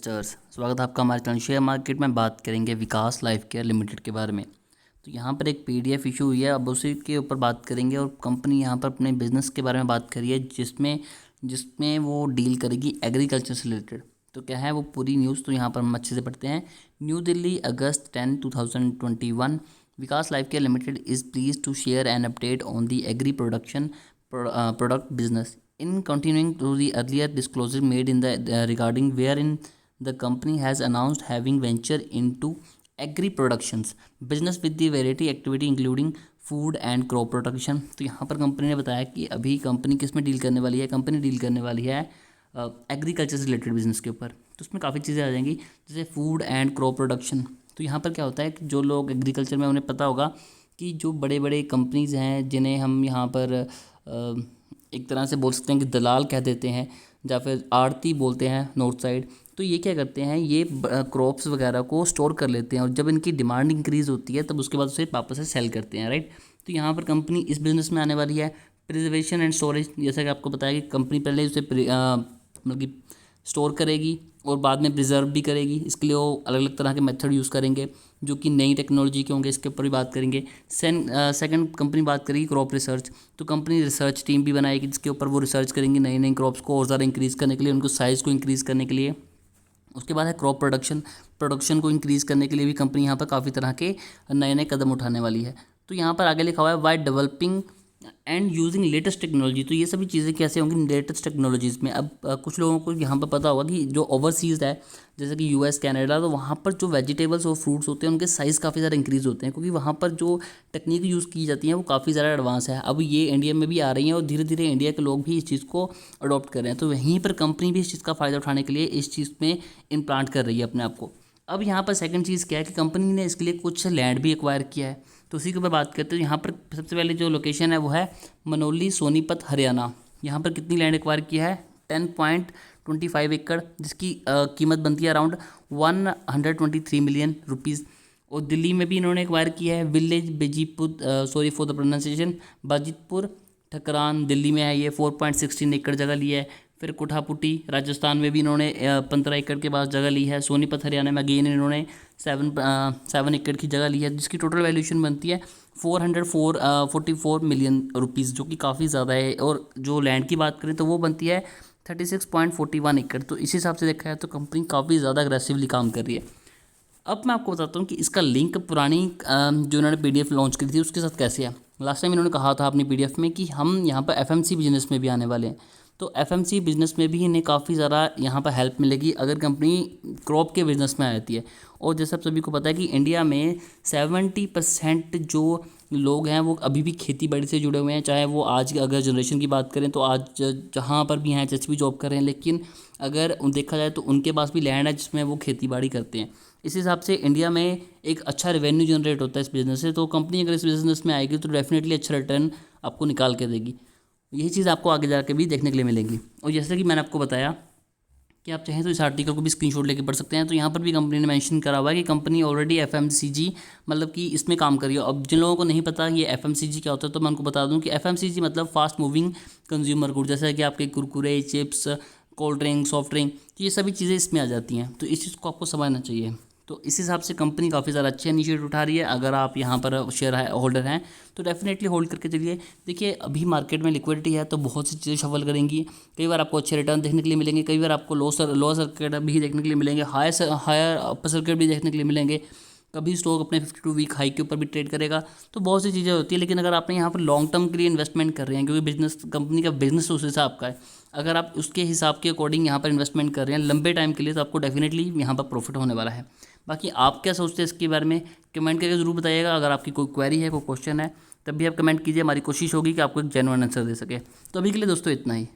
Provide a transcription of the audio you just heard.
Investors, स्वागत है आपका हमारे चैनल शेयर मार्केट में। बात करेंगे विकास लाइफ केयर लिमिटेड के बारे में। तो यहाँ पर एक पीडीएफ इशू हुई है, अब उसी के ऊपर बात करेंगे। और कंपनी यहाँ पर अपने बिजनेस के बारे में बात करी है, जिसमें जिसमें वो डील करेगी एग्रीकल्चर से रिलेटेड। तो क्या है वो पूरी न्यूज़, तो यहाँ पर हम अच्छे से पढ़ते हैं। न्यू दिल्ली अगस्त 10, 2021। Vikas life care limited is please to share an update on the agri production product business in continuing to the earlier disclosure made in the regarding wherein the company has announced having venture into agri productions business with the variety activity including food and crop production. तो यहाँ पर company ने बताया कि अभी company किस में deal करने वाली है। कंपनी डील करने वाली है एग्रीकल्चर से रिलेटेड बिजनेस के ऊपर। तो उसमें काफ़ी चीज़ें आ जाएंगी, जैसे फूड एंड क्रॉप प्रोडक्शन। तो यहाँ पर क्या होता है कि जो लोग एग्रीकल्चर में, उन्हें पता होगा कि जो बड़े बड़े कंपनीज़ हैं, जिन्हें हम यहाँ पर एक तरह से बोल सकते हैं कि दलाल कह देते हैं, या फिर आड़ती बोलते हैं नॉर्थ साइड। तो ये क्या करते हैं, ये क्रॉप्स वगैरह को स्टोर कर लेते हैं, और जब इनकी डिमांड इंक्रीज़ होती है तब उसके बाद उसे वापस से सेल करते हैं, राइट। तो यहाँ पर कंपनी इस बिज़नेस में आने वाली है। प्रिजर्वेशन एंड स्टोरेज, जैसा कि आपको बताया कि कंपनी पहले उसे मतलब कि स्टोर करेगी और बाद में प्रिजर्व भी करेगी। इसके लिए वो अलग अलग तरह के मेथड यूज़ करेंगे जो कि नई टेक्नोलॉजी के होंगे, इसके ऊपर भी बात करेंगे। सेकंड कंपनी बात करेगी क्रॉप रिसर्च। तो कंपनी रिसर्च टीम भी बनाएगी जिसके ऊपर वो रिसर्च करेंगी नई नई क्रॉप्स को और ज़्यादा इंक्रीज़ करने के लिए, उनको साइज़ को इंक्रीज़ करने के लिए। उसके बाद है क्रॉप प्रोडक्शन को इंक्रीज़ करने के लिए भी कंपनी यहाँ पर काफ़ी तरह के नए नए कदम उठाने वाली है। तो यहाँ पर आगे लिखा हुआ है why developing and using latest technology. तो ये सभी चीज़ें कैसे होंगी लेटेस्ट टेक्नोलॉजीज़ में। अब कुछ लोगों को यहाँ पर पता होगा कि जो ओवरसीज़ है, जैसे कि यूएस, कनाडा, तो वहाँ पर जो वेजिटेबल्स और फ्रूट्स होते हैं उनके साइज़ काफ़ी ज़्यादा इंक्रीज़ होते हैं, क्योंकि वहाँ पर जो टेक्निक यूज़ की जाती है वो काफ़ी ज़्यादा एडवांस है। अब ये इंडिया में भी आ रही हैं और धीरे धीरे इंडिया के लोग भी इस चीज़ को अडॉप्ट कर रहे हैं। तो वहीं पर कंपनी भी इस चीज़ का फ़ायदा उठाने के लिए इस चीज़ में इम्प्लांट कर रही है अपने आप को। अब यहाँ पर सेकंड चीज़ क्या है कि कंपनी ने इसके लिए कुछ लैंड भी एक्वायर किया है। तो उसी के ऊपर बात करते हैं। यहाँ पर सबसे पहले जो लोकेशन है वो है मनोली, सोनीपत, हरियाणा। यहाँ पर कितनी लैंड एक्वायर किया है? 10.25 एकड़, जिसकी कीमत बनती है अराउंड 123 मिलियन रुपीज़। और दिल्ली में भी इन्होंने एक्वायर किया है village Bejipur, sorry for the pronunciation, Bajitpur Thakran, Delhi में है ये। 4.16 एकड़ जगह ली है। फिर कुठापुटी राजस्थान में भी इन्होंने 15 एकड़ के पास जगह ली है। सोनीपत हरियाणा में अगेन इन्होंने 7 एकड़ की जगह ली है, जिसकी टोटल वैल्यूशन बनती है 444 मिलियन रुपीज़, जो कि काफ़ी ज़्यादा है। और जो लैंड की बात करें तो वो बनती है 36.41 एकड़। तो इस हिसाब से देखा है तो कंपनी काफ़ी ज़्यादा अग्रेसिवली काम कर रही है। अब मैं आपको बताता हूँ कि इसका लिंक पुरानी जो इन्होंने पीडीएफ लॉन्च की थी उसके साथ कैसे है। लास्ट टाइम इन्होंने कहा था अपनी पीडीएफ में कि हम यहाँ पर एफएमसी बिजनेस में भी आने वाले हैं। तो एफएमसी बिजनेस में भी इन्हें काफ़ी ज़्यादा यहाँ पर हेल्प मिलेगी अगर कंपनी क्रॉप के बिज़नेस में आ जाती है। और जैसे आप सभी को पता है कि इंडिया में 70% जो लोग हैं वो अभी भी खेती बाड़ी से जुड़े हुए हैं। चाहे वो आज की अगर जनरेशन की बात करें तो आज जहाँ पर भी हैं, जैसे भी जॉब कर रहे हैं, लेकिन अगर देखा जाए तो उनके पास भी लैंड है जिसमें वो खेती बाड़ी करते हैं। इस हिसाब से इंडिया में एक अच्छा रेवेन्यू जनरेट होता है इस बिज़नेस से। तो कंपनी अगर इस बिज़नेस में आएगी तो डेफिनेटली अच्छा रिटर्न आपको निकाल के देगी। यही चीज़ आपको आगे जाकर भी देखने के लिए मिलेगी। और जैसे कि मैंने आपको बताया कि आप चाहें तो इस आर्टिकल को भी स्क्रीनशॉट लेके पढ़ सकते हैं। तो यहाँ पर भी कंपनी ने मेंशन करा हुआ है कि कंपनी ऑलरेडी एफएमसीजी मतलब कि इसमें काम कर रही है। अब जिन लोगों को नहीं पता ये एफएमसीजी क्या होता है तो मैं उनको बता दूं कि एफएमसीजी मतलब फास्ट मूविंग कंज्यूमर गुड, जैसे कि आपके Kurkure, chips, cold drink, soft drink, तो ये सभी चीज़ें इसमें आ जाती हैं। तो इस चीज़ को आपको समझना चाहिए। तो इस हिसाब से कंपनी काफ़ी ज़्यादा अच्छे इनिशिएटिव उठा रही है। अगर आप यहाँ पर शेयर होल्डर हैं तो डेफिनेटली होल्ड करके चलिए। देखिए अभी मार्केट में लिक्विडिटी है तो बहुत सी चीज़ें शफल करेंगी। कई बार आपको अच्छे रिटर्न देखने के लिए मिलेंगे, कई बार आपको लोअर सर्किट भी देखने के लिए मिलेंगे, हायर अपर सर्किट भी देखने के लिए मिलेंगे। कभी स्टॉक अपने 52 वीक हाई के ऊपर भी ट्रेड करेगा। तो बहुत सी चीज़ें होती है। लेकिन अगर आपने यहाँ पर लॉन्ग टर्म के लिए इन्वेस्टमेंट कर रहे हैं, क्योंकि बिजनेस कंपनी का बिजनेस उस हिसाब का है, अगर आप उसके हिसाब के अकॉर्डिंग यहाँ पर इन्वेस्टमेंट कर रहे हैं लंबे टाइम के लिए, तो आपको डेफिनेटली यहाँ पर प्रॉफिट होने वाला है। बाकी आप क्या सोचते हैं इसके बारे में कमेंट करके ज़रूर बताइएगा। अगर आपकी कोई क्वेरी है, कोई क्वेश्चन है, तब भी आप कमेंट कीजिए। हमारी कोशिश होगी कि आपको एक जेन्युइन आंसर दे सके। तो अभी के लिए दोस्तों इतना ही।